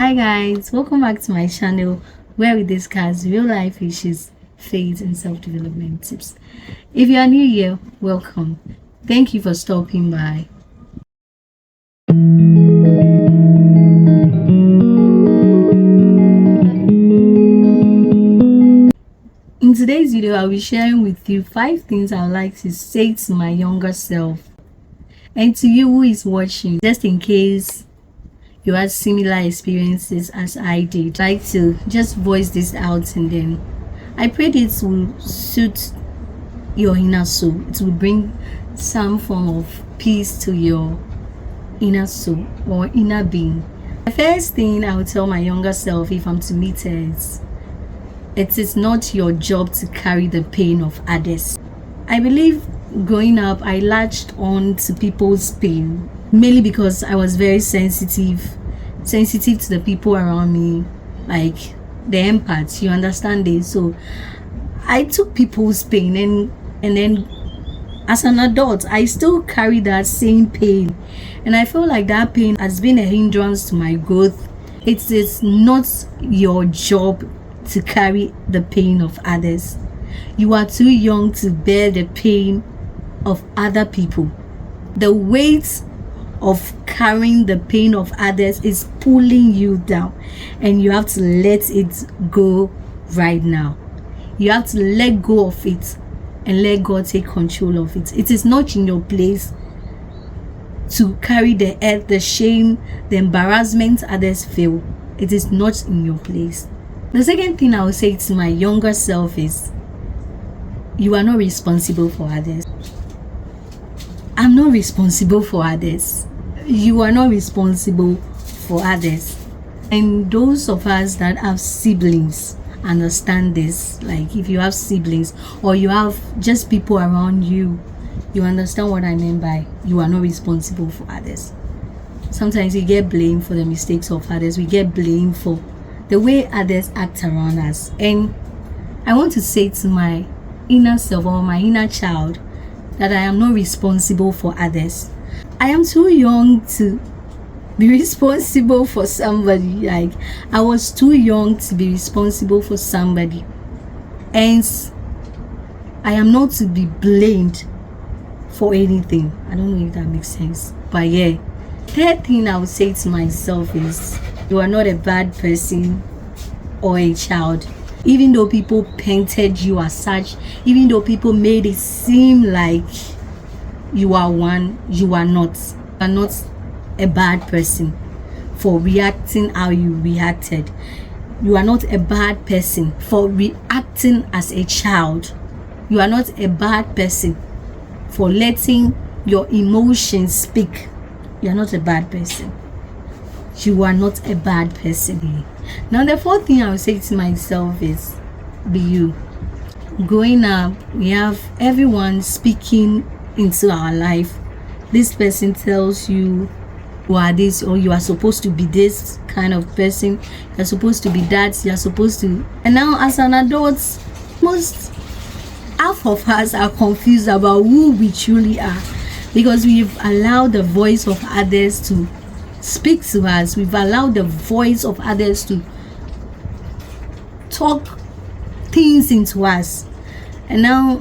Hi guys, welcome back to my channel where we discuss real life issues, faith and self-development tips. If you are new here, welcome. Thank you for stopping by. In today's video, I'll be sharing with you 5 things I'd like to say to my younger self and to you who is watching, just in case you had similar experiences as I did. I'd like to just voice this out, and then I pray it will suit your inner soul. It will bring some form of peace to your inner soul or inner being. The first thing I would tell my younger self if I'm to meet her is, it is not your job to carry the pain of others. I believe growing up, I latched on to people's pain, mainly because I was very sensitive to the people around me, like the empaths, you understand this. So I took people's pain, and then as an adult, I still carry that same pain, and I feel like that pain has been a hindrance to my growth. It is not your job to carry the pain of others. You are too young to bear the pain of other people. The weight of carrying the pain of others is pulling you down, and you have to let it go right now. You have to let go of it and let God take control of it. It is not in your place to carry the hurt, the shame, the embarrassment others feel. It is not in your place. The second thing I will say to my younger self is, you are not responsible for others. I'm not responsible for others. You are not responsible for others. And those of us that have siblings understand this. Like if you have siblings or you have just people around you, you understand what I mean by you are not responsible for others. Sometimes we get blamed for the mistakes of others. We get blamed for the way others act around us. And I want to say to my inner self or my inner child that I am not responsible for others. I am too young to be responsible for somebody. Like I was too young to be responsible for somebody, and I am not to be blamed for anything. I don't know if that makes sense, but yeah. Third thing I would say to myself is, you are not a bad person or a child. Even though people painted you as such, even though people made it seem like you are one, you are not. You are not a bad person for reacting how you reacted. You are not a bad person for reacting as a child. You are not a bad person for letting your emotions speak. You are not a bad person. You are not a bad person. Now the fourth thing I will say to myself is, Beyou. Growing up, we have everyone speaking into our life. This person tells you you are this, or you are supposed to be this kind of person. You're supposed to be that. You're supposed to. And now as an adult, most half of us are confused about who we truly are, because we've allowed the voice of others to speak to us. We've allowed the voice of others to talk things into us, and now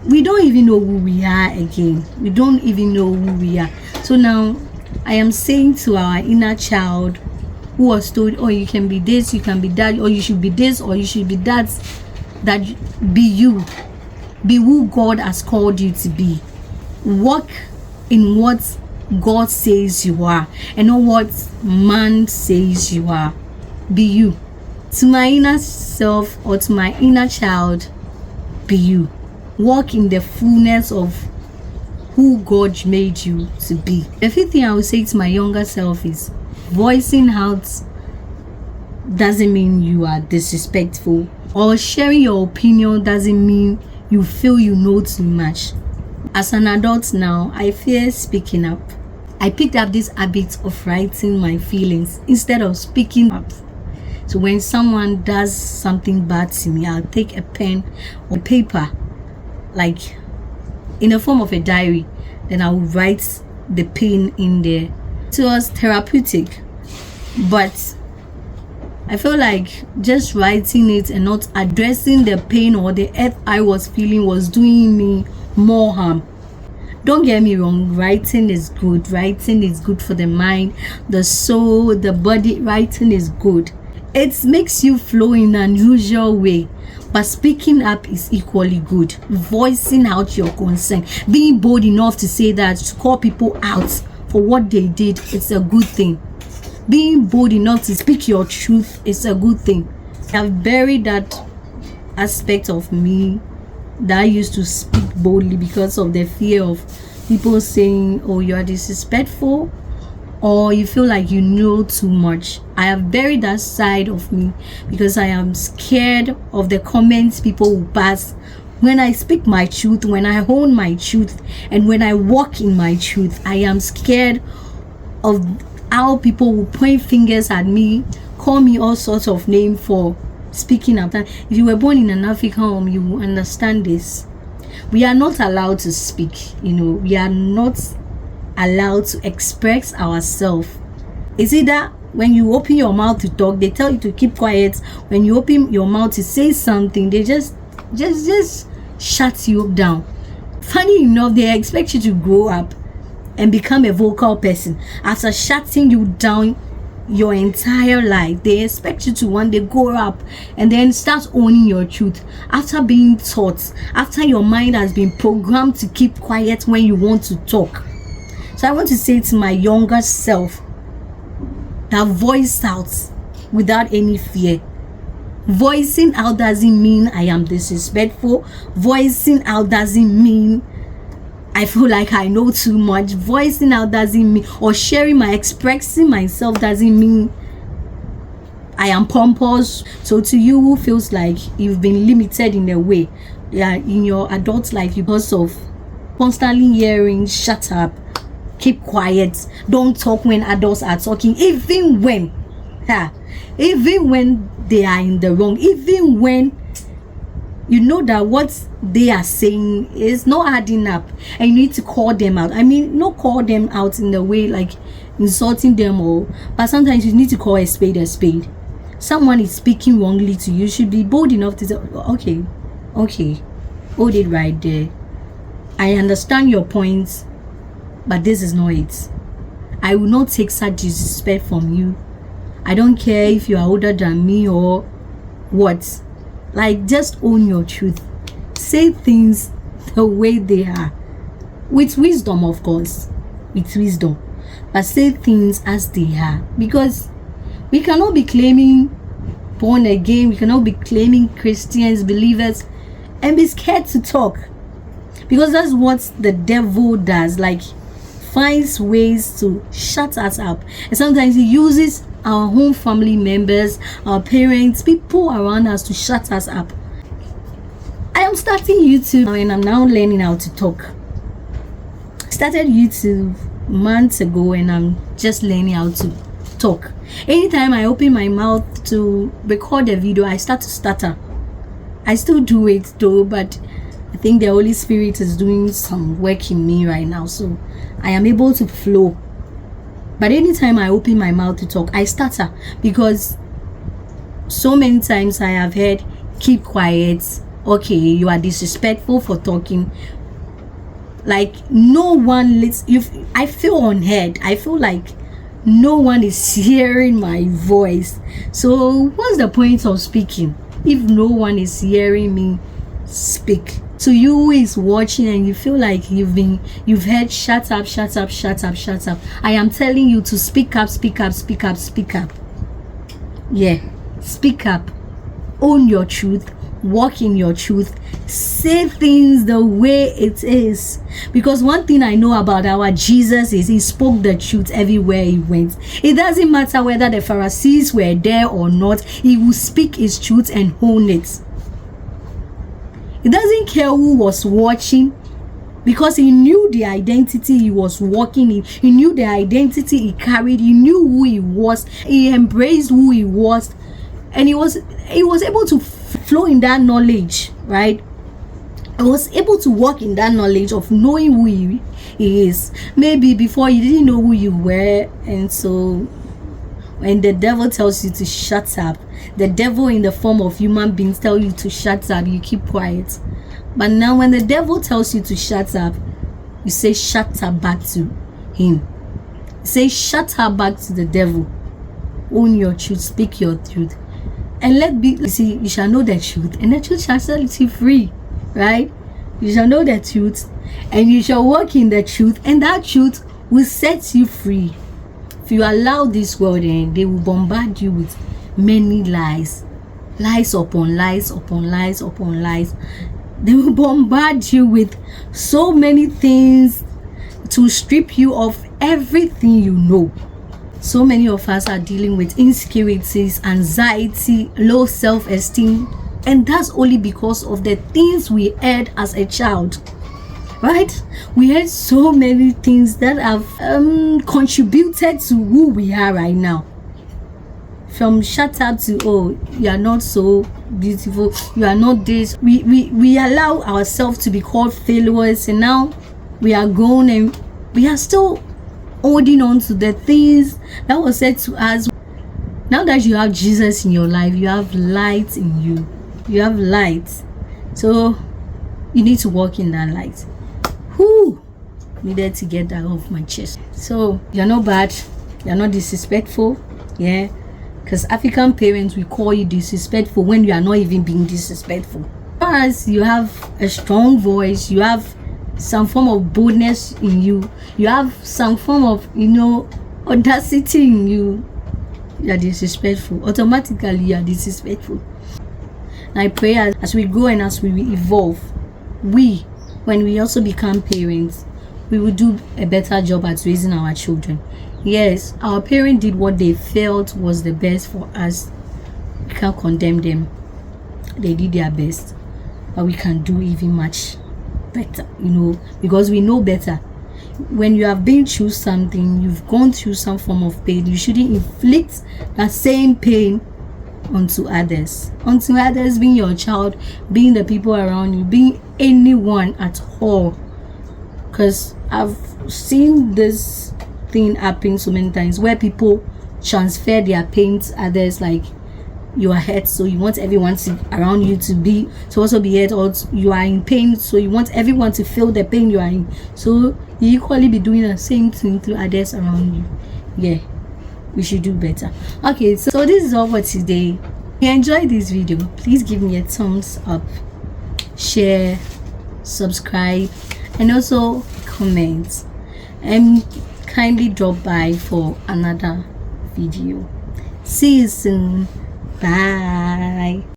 we don't even know who we are again. We don't even know who we are. So now I am saying to our inner child who was told, oh, you can be this, you can be that, or you should be this, or you should be that, that be you. Be who God has called you to be. Walk in what God says you are, and not what man says you are. Be you. To my inner self or to my inner child, be you. Walk in the fullness of who God made you to be. The fifth thing I would say to my younger self is, voicing out doesn't mean you are disrespectful, or sharing your opinion doesn't mean you feel you know too much. As an adult now, I fear speaking up. I picked up this habit of writing my feelings instead of speaking up. So when someone does something bad to me, I'll take a pen or paper, like in the form of a diary, then I'll write the pain in there. It was therapeutic, but I feel like just writing it and not addressing the pain or the hurt I was feeling was doing me more harm. Don't get me wrong, writing is good. Writing is good for the mind, the soul, the body. Writing is good. It makes you flow in an unusual way. But speaking up is equally good. Voicing out your concern, being bold enough to say that, to call people out for what they did, it's a good thing. Being bold enough to speak your truth is a good thing. I've buried that aspect of me that I used to speak boldly because of the fear of people saying, oh, you are disrespectful, or you feel like you know too much. I have buried that side of me because I am scared of the comments people will pass when I speak my truth, when I own my truth, and when I walk in my truth. I am scared of how people will point fingers at me, call me all sorts of names for speaking up. If you were born in an African home, you will understand this. We are not allowed to speak, we are not allowed to express ourselves. It's either when you open your mouth to talk, they tell you to keep quiet. When you open your mouth to say something, they just shut you down. Funny enough, they expect you to grow up and become a vocal person after shutting you down your entire life. They expect you to one day grow up and then start owning your truth after being taught, after your mind has been programmed to keep quiet when you want to talk. So I want to say to my younger self that voice out without any fear. Voicing out doesn't mean I am disrespectful. Voicing out doesn't mean I feel like I know too much. Voicing out doesn't mean, or expressing myself doesn't mean I am pompous. So to you who feels like you've been limited in a way, in your adult life because of constantly hearing, shut up, keep quiet, don't talk when adults are talking, even when they are in the wrong, even when you know that what they are saying is not adding up and you need to call them out. I mean, not call them out in the way like insulting them but sometimes you need to call a spade a spade. Someone is speaking wrongly to you, you should be bold enough to say, okay, hold it right there. I understand your points, but this is not it. I will not take such disrespect from you. I don't care if you are older than me or what. Like, just own your truth. Say things the way they are. With wisdom, of course. With wisdom. But say things as they are. Because we cannot be claiming born again. We cannot be claiming Christians, believers, and be scared to talk. Because that's what the devil does. Like, finds ways to shut us up. And sometimes he uses our home family members, our parents, people around us to shut us up. I am starting YouTube and I'm now learning how to talk. I started YouTube months ago and I'm just learning how to talk. Anytime I open my mouth to record a video, I start to stutter. I still do it though, but I think the Holy Spirit is doing some work in me right now, so I am able to flow. But anytime I open my mouth to talk, I stutter because so many times I have heard, keep quiet, okay, you are disrespectful for talking. Like, no one I feel unheard. I feel like no one is hearing my voice. So what's the point of speaking if no one is hearing me speak? To you who is watching and you feel like you've heard shut up, I am telling you to speak up. Yeah, speak up. Own your truth, walk in your truth, say things the way it is. Because one thing I know about our Jesus is he spoke the truth everywhere he went. It doesn't matter whether the Pharisees were there or not, he will speak his truth and own it. He doesn't care who was watching because he knew the identity he was walking in. He knew the identity he carried. He knew who he was. He embraced who he was. And he was able to flow in that knowledge, right? He was able to walk in that knowledge of knowing who he is. Maybe before you didn't know who you were, and so when the devil tells you to shut up, the devil in the form of human beings tell you to shut up, you keep quiet. But now when the devil tells you to shut up, you say shut up back to him. Say shut up back to the devil. Own your truth, speak your truth, and you shall know the truth, and the truth shall set you free, right? You shall know the truth, and you shall walk in the truth, and that truth will set you free. If you allow this world, they will bombard you with many lies, lies upon lies upon lies upon lies. They will bombard you with so many things to strip you of everything you know. So many of us are dealing with insecurities, anxiety, low self-esteem, and that's only because of the things we heard as a child, right? We heard so many things that have contributed to who we are right now. From shut up to, oh, you are not so beautiful, you are not this. We allow ourselves to be called failures, and now we are grown and we are still holding on to the things that was said to us. Now that you have Jesus in your life, you have light in you. You have light. So you need to walk in that light. Whoo! Needed to get that off my chest. So you're not bad. You're not disrespectful. Yeah. Because African parents will call you disrespectful when you are not even being disrespectful. As you have a strong voice, you have some form of boldness in you, you have some form of audacity in you, you are disrespectful. Automatically you are disrespectful. And I pray as we grow and as we evolve, when we also become parents, we will do a better job at raising our children. Yes, our parents did what they felt was the best for us. We can't condemn them. They did their best, but we can do even much better, because we know better. When you have been through something, you've gone through some form of pain, you shouldn't inflict that same pain onto others, being your child, being the people around you, being anyone at all. Because I've seen this thing happen so many times where people transfer their pain to others. Like, you are hurt, so you want everyone around you to also be hurt, or you are in pain, so you want everyone to feel the pain you are in, so you equally be doing the same thing to others around you. Yeah, we should do better. Okay, so this is all for today. If you enjoyed this video, please give me a thumbs up, share, subscribe, and also comment, and kindly drop by for another video. See you soon. Bye.